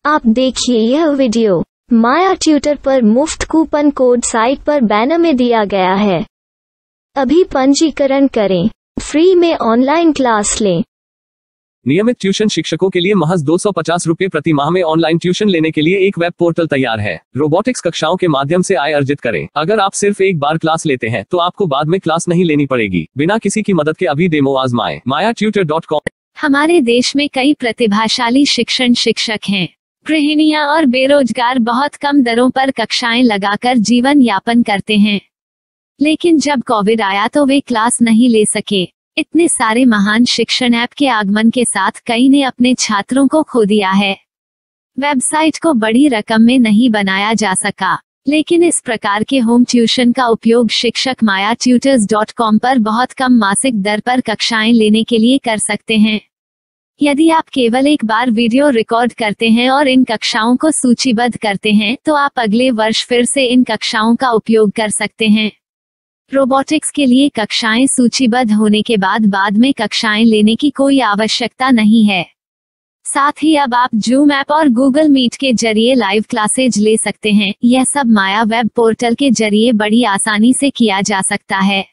आप देखिए यह वीडियो माया ट्यूटर पर मुफ्त कूपन कोड साइट पर बैनर में दिया गया है। अभी पंजीकरण करें, फ्री में ऑनलाइन क्लास लें। नियमित ट्यूशन शिक्षकों के लिए महज 250 रुपये प्रति माह में ऑनलाइन ट्यूशन लेने के लिए एक वेब पोर्टल तैयार है। रोबोटिक्स कक्षाओं के माध्यम से आय अर्जित करें। अगर आप सिर्फ एक बार क्लास लेते हैं तो आपको बाद में क्लास नहीं लेनी पड़ेगी। बिना किसी की मदद के अभी डेमो आजमाएं। mayatutor.com। हमारे देश में कई प्रतिभाशाली शिक्षक हैं। गृहिणियां और बेरोजगार बहुत कम दरों पर कक्षाएं लगाकर जीवन यापन करते हैं, लेकिन जब कोविड आया तो वे क्लास नहीं ले सके। इतने सारे महान शिक्षण ऐप के आगमन के साथ कई ने अपने छात्रों को खो दिया है। वेबसाइट को बड़ी रकम में नहीं बनाया जा सका, लेकिन इस प्रकार के होम ट्यूशन का उपयोग शिक्षक mayatutors.com पर बहुत कम मासिक दर पर कक्षाएं लेने के लिए कर सकते हैं। यदि आप केवल एक बार वीडियो रिकॉर्ड करते हैं और इन कक्षाओं को सूचीबद्ध करते हैं तो आप अगले वर्ष फिर से इन कक्षाओं का उपयोग कर सकते हैं। रोबोटिक्स के लिए कक्षाएं सूचीबद्ध होने के बाद में कक्षाएं लेने की कोई आवश्यकता नहीं है। साथ ही अब आप जूम ऐप और गूगल मीट के जरिए लाइव क्लासेज ले सकते हैं। यह सब माया वेब पोर्टल के जरिए बड़ी आसानी से किया जा सकता है।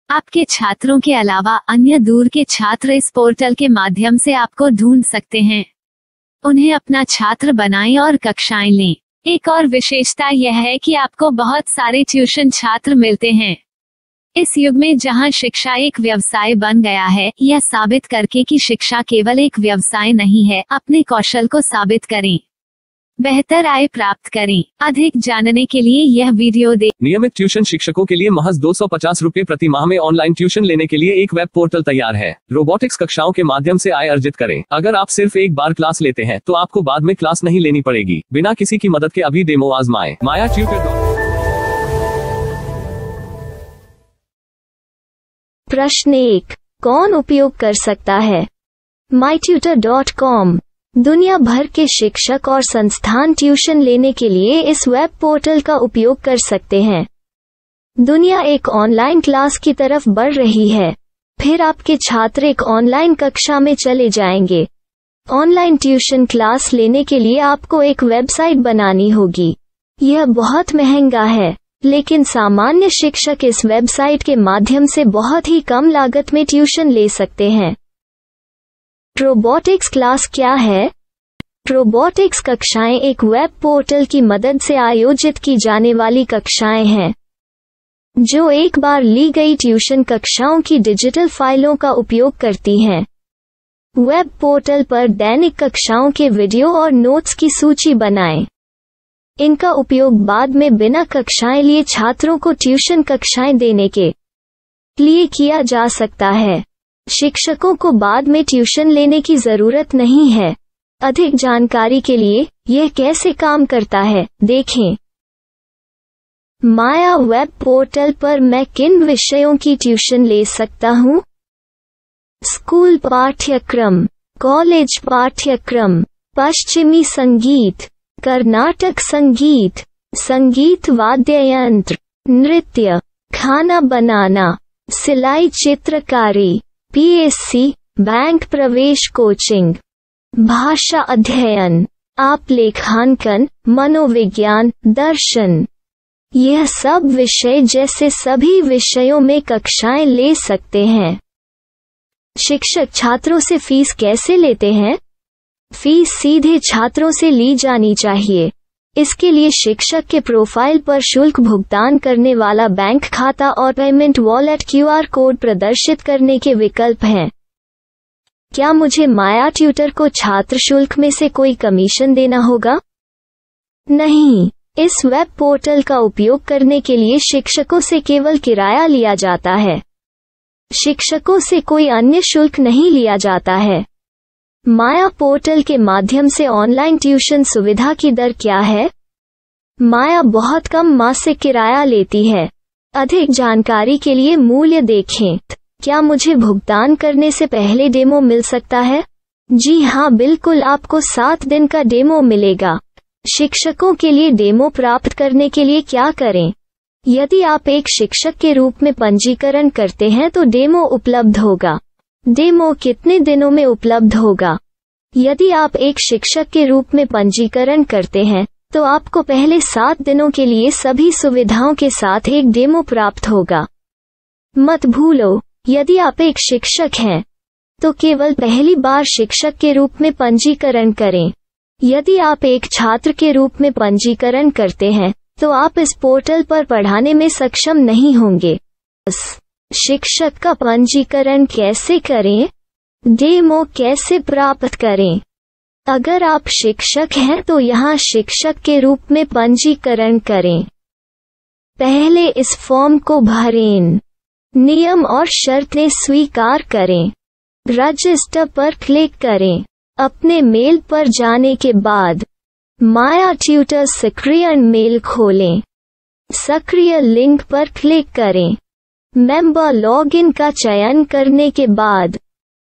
आपके छात्रों के अलावा अन्य दूर के छात्र इस पोर्टल के माध्यम से आपको ढूंढ सकते हैं। उन्हें अपना छात्र बनाएं और कक्षाएं लें। एक और विशेषता यह है कि आपको बहुत सारे ट्यूशन छात्र मिलते हैं। इस युग में जहां शिक्षा एक व्यवसाय बन गया है, यह साबित करके कि शिक्षा केवल एक व्यवसाय नहीं है, अपने कौशल को साबित करें, बेहतर आय प्राप्त करें। अधिक जानने के लिए यह वीडियो देखें। नियमित ट्यूशन शिक्षकों के लिए महज 250 रुपये प्रति माह में ऑनलाइन ट्यूशन लेने के लिए एक वेब पोर्टल तैयार है। रोबोटिक्स कक्षाओं के माध्यम से आय अर्जित करें। अगर आप सिर्फ एक बार क्लास लेते हैं तो आपको बाद में क्लास नहीं लेनी पड़ेगी। बिना किसी की मदद के अभी डेमो आजमाएं। mayatutor.com। प्रश्न 1, कौन उपयोग कर सकता है? mytutor.com दुनिया भर के शिक्षक और संस्थान ट्यूशन लेने के लिए इस वेब पोर्टल का उपयोग कर सकते हैं। दुनिया एक ऑनलाइन क्लास की तरफ बढ़ रही है। फिर आपके छात्र एक ऑनलाइन कक्षा में चले जाएंगे। ऑनलाइन ट्यूशन क्लास लेने के लिए आपको एक वेबसाइट बनानी होगी। यह बहुत महंगा है, लेकिन सामान्य शिक्षक इस वेबसाइट के माध्यम से बहुत ही कम लागत में ट्यूशन ले सकते हैं। रोबोटिक्स क्लास क्या है? रोबोटिक्स कक्षाएं एक वेब पोर्टल की मदद से आयोजित की जाने वाली कक्षाएं हैं, जो एक बार ली गई ट्यूशन कक्षाओं की डिजिटल फाइलों का उपयोग करती हैं। वेब पोर्टल पर दैनिक कक्षाओं के वीडियो और नोट्स की सूची बनाएं। इनका उपयोग बाद में बिना कक्षाएं लिए छात्रों को ट्यूशन कक्षाएं देने के लिए किया जा सकता है। शिक्षकों को बाद में ट्यूशन लेने की जरूरत नहीं है। अधिक जानकारी के लिए यह कैसे काम करता है, देखें। माया वेब पोर्टल पर मैं किन विषयों की ट्यूशन ले सकता हूँ? स्कूल पाठ्यक्रम, कॉलेज पाठ्यक्रम, पश्चिमी संगीत, कर्नाटक संगीत, संगीत वाद्य यंत्र, नृत्य, खाना बनाना, सिलाई चित्रकारी, पीएससी, बैंक प्रवेश कोचिंग, भाषा अध्ययन, आप लेखांकन, मनोविज्ञान, दर्शन। यह सब विषय जैसे सभी विषयों में कक्षाएं ले सकते हैं। शिक्षक छात्रों से फीस कैसे लेते हैं? फीस सीधे छात्रों से ली जानी चाहिए। इसके लिए शिक्षक के प्रोफाइल पर शुल्क भुगतान करने वाला बैंक खाता और पेमेंट वॉलेट क्यूआर कोड प्रदर्शित करने के विकल्प हैं। क्या मुझे माया ट्यूटर को छात्र शुल्क में से कोई कमीशन देना होगा? नहीं, इस वेब पोर्टल का उपयोग करने के लिए शिक्षकों से केवल किराया लिया जाता है। शिक्षकों से कोई अन्य शुल्क नहीं लिया जाता है। माया पोर्टल के माध्यम से ऑनलाइन ट्यूशन सुविधा की दर क्या है? माया बहुत कम मासिक किराया लेती है। अधिक जानकारी के लिए मूल्य देखें। क्या मुझे भुगतान करने से पहले डेमो मिल सकता है? जी हाँ, बिल्कुल, आपको 7 दिन का डेमो मिलेगा। शिक्षकों के लिए डेमो प्राप्त करने के लिए क्या करें? यदि आप एक शिक्षक के रूप में पंजीकरण करते हैं तो डेमो उपलब्ध होगा। डेमो कितने दिनों में उपलब्ध होगा? यदि आप एक शिक्षक के रूप में पंजीकरण करते हैं तो आपको पहले 7 दिनों के लिए सभी सुविधाओं के साथ एक डेमो प्राप्त होगा। मत भूलो, यदि आप एक शिक्षक हैं तो केवल पहली बार शिक्षक के रूप में पंजीकरण करें। यदि आप एक छात्र के रूप में पंजीकरण करते हैं तो आप इस पोर्टल पर पढ़ाने में सक्षम नहीं होंगे। शिक्षक का पंजीकरण कैसे करें? डेमो कैसे प्राप्त करें? अगर आप शिक्षक हैं तो यहाँ शिक्षक के रूप में पंजीकरण करें। पहले इस फॉर्म को भरें। नियम और शर्तें स्वीकार करें। रजिस्टर पर क्लिक करें। अपने मेल पर जाने के बाद माया ट्यूटर सक्रिय मेल खोलें। सक्रिय लिंक पर क्लिक करें। मेंबर लॉगिन का चयन करने के बाद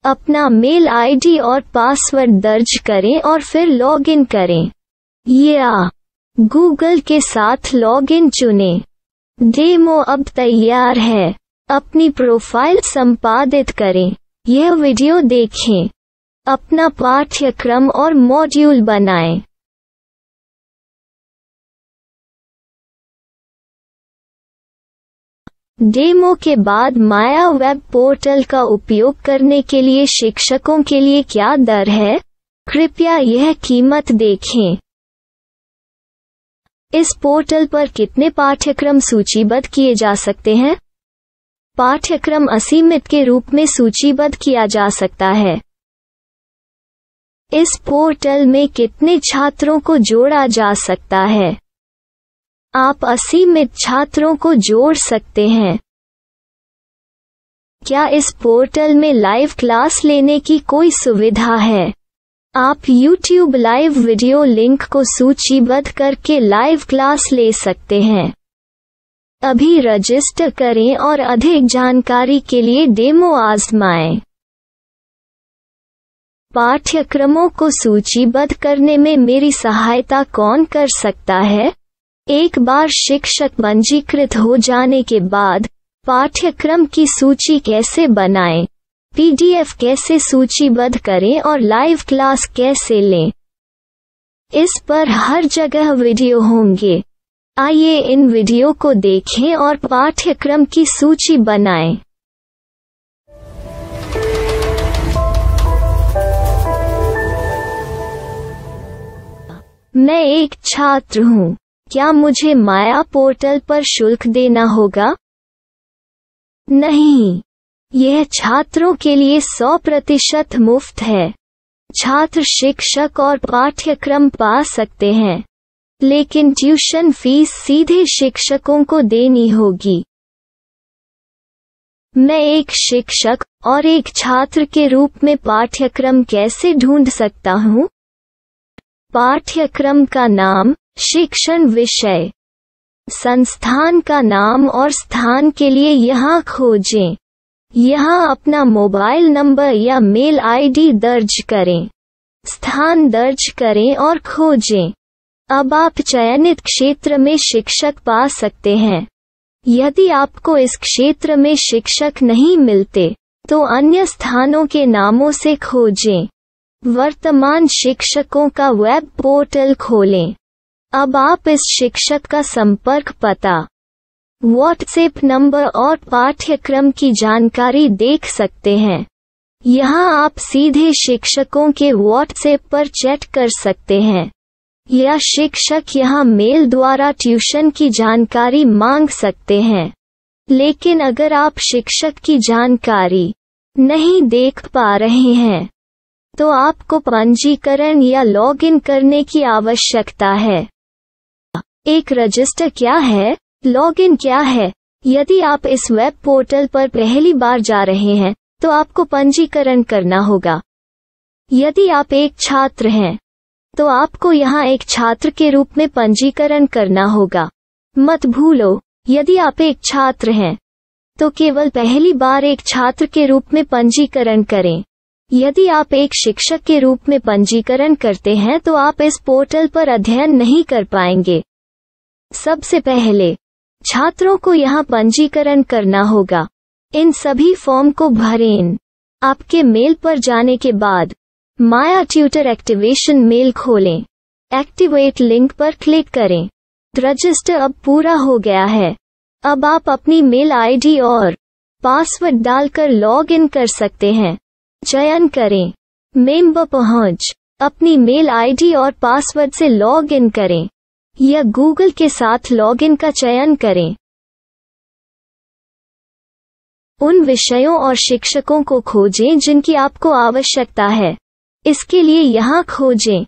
अपना मेल आईडी और पासवर्ड दर्ज करें और फिर लॉगिन करें या गूगल के साथ लॉगिन चुनें। डेमो अब तैयार है। अपनी प्रोफाइल संपादित करें। यह वीडियो देखें। अपना पाठ्यक्रम और मॉड्यूल बनाएं। डेमो के बाद माया वेब पोर्टल का उपयोग करने के लिए शिक्षकों के लिए क्या दर है? कृपया यह कीमत देखें। इस पोर्टल पर कितने पाठ्यक्रम सूचीबद्ध किए जा सकते हैं? पाठ्यक्रम असीमित के रूप में सूचीबद्ध किया जा सकता है। इस पोर्टल में कितने छात्रों को जोड़ा जा सकता है? आप असीमित छात्रों को जोड़ सकते हैं। क्या इस पोर्टल में लाइव क्लास लेने की कोई सुविधा है? आप YouTube लाइव वीडियो लिंक को सूचीबद्ध करके लाइव क्लास ले सकते हैं। अभी रजिस्टर करें और अधिक जानकारी के लिए डेमो आजमाएं। पाठ्यक्रमों को सूचीबद्ध करने में मेरी सहायता कौन कर सकता है? एक बार शिक्षक पंजीकृत हो जाने के बाद पाठ्यक्रम की सूची कैसे बनाएं, PDF कैसे सूचीबद्ध करें और लाइव क्लास कैसे लें, इस पर हर जगह वीडियो होंगे। आइए इन वीडियो को देखें और पाठ्यक्रम की सूची बनाएं। मैं एक छात्र हूँ। क्या मुझे माया पोर्टल पर शुल्क देना होगा? नहीं, यह छात्रों के लिए 100% मुफ्त है। छात्र शिक्षक और पाठ्यक्रम पा सकते हैं, लेकिन ट्यूशन फीस सीधे शिक्षकों को देनी होगी। मैं एक शिक्षक और एक छात्र के रूप में पाठ्यक्रम कैसे ढूंढ सकता हूँ? पाठ्यक्रम का नाम, शिक्षण विषय, संस्थान का नाम और स्थान के लिए यहाँ खोजें। यहाँ अपना मोबाइल नंबर या मेल आईडी दर्ज करें। स्थान दर्ज करें और खोजें। अब आप चयनित क्षेत्र में शिक्षक पा सकते हैं। यदि आपको इस क्षेत्र में शिक्षक नहीं मिलते तो अन्य स्थानों के नामों से खोजें। वर्तमान शिक्षकों का वेब पोर्टल खोलें। अब आप इस शिक्षक का संपर्क पता, व्हाट्सएप नंबर और पाठ्यक्रम की जानकारी देख सकते हैं। यहाँ आप सीधे शिक्षकों के व्हाट्सएप पर चैट कर सकते हैं या शिक्षक यहाँ मेल द्वारा ट्यूशन की जानकारी मांग सकते हैं। लेकिन अगर आप शिक्षक की जानकारी नहीं देख पा रहे हैं तो आपको पंजीकरण या लॉगिन करने की आवश्यकता है। एक रजिस्टर क्या है? लॉगिन क्या है? यदि आप इस वेब पोर्टल पर पहली बार जा रहे हैं तो आपको पंजीकरण करना होगा। यदि आप एक छात्र हैं तो आपको यहाँ एक छात्र के रूप में पंजीकरण करना होगा। मत भूलो, यदि आप एक छात्र हैं तो केवल पहली बार एक छात्र के रूप में पंजीकरण करें। यदि आप एक शिक्षक के रूप में पंजीकरण करते हैं तो आप इस पोर्टल पर अध्ययन नहीं कर पाएंगे। सबसे पहले छात्रों को यहाँ पंजीकरण करना होगा। इन सभी फॉर्म को भरें। आपके मेल पर जाने के बाद माया ट्यूटर एक्टिवेशन मेल खोलें। एक्टिवेट लिंक पर क्लिक करें। रजिस्टर अब पूरा हो गया है। अब आप अपनी मेल आईडी और पासवर्ड डालकर लॉग इन कर सकते हैं। चयन करें मेंबर पहुंच। अपनी मेल आईडी और पासवर्ड से लॉग इन करें या गूगल के साथ लॉग इन का चयन करें। उन विषयों और शिक्षकों को खोजें जिनकी आपको आवश्यकता है। इसके लिए यहाँ खोजें।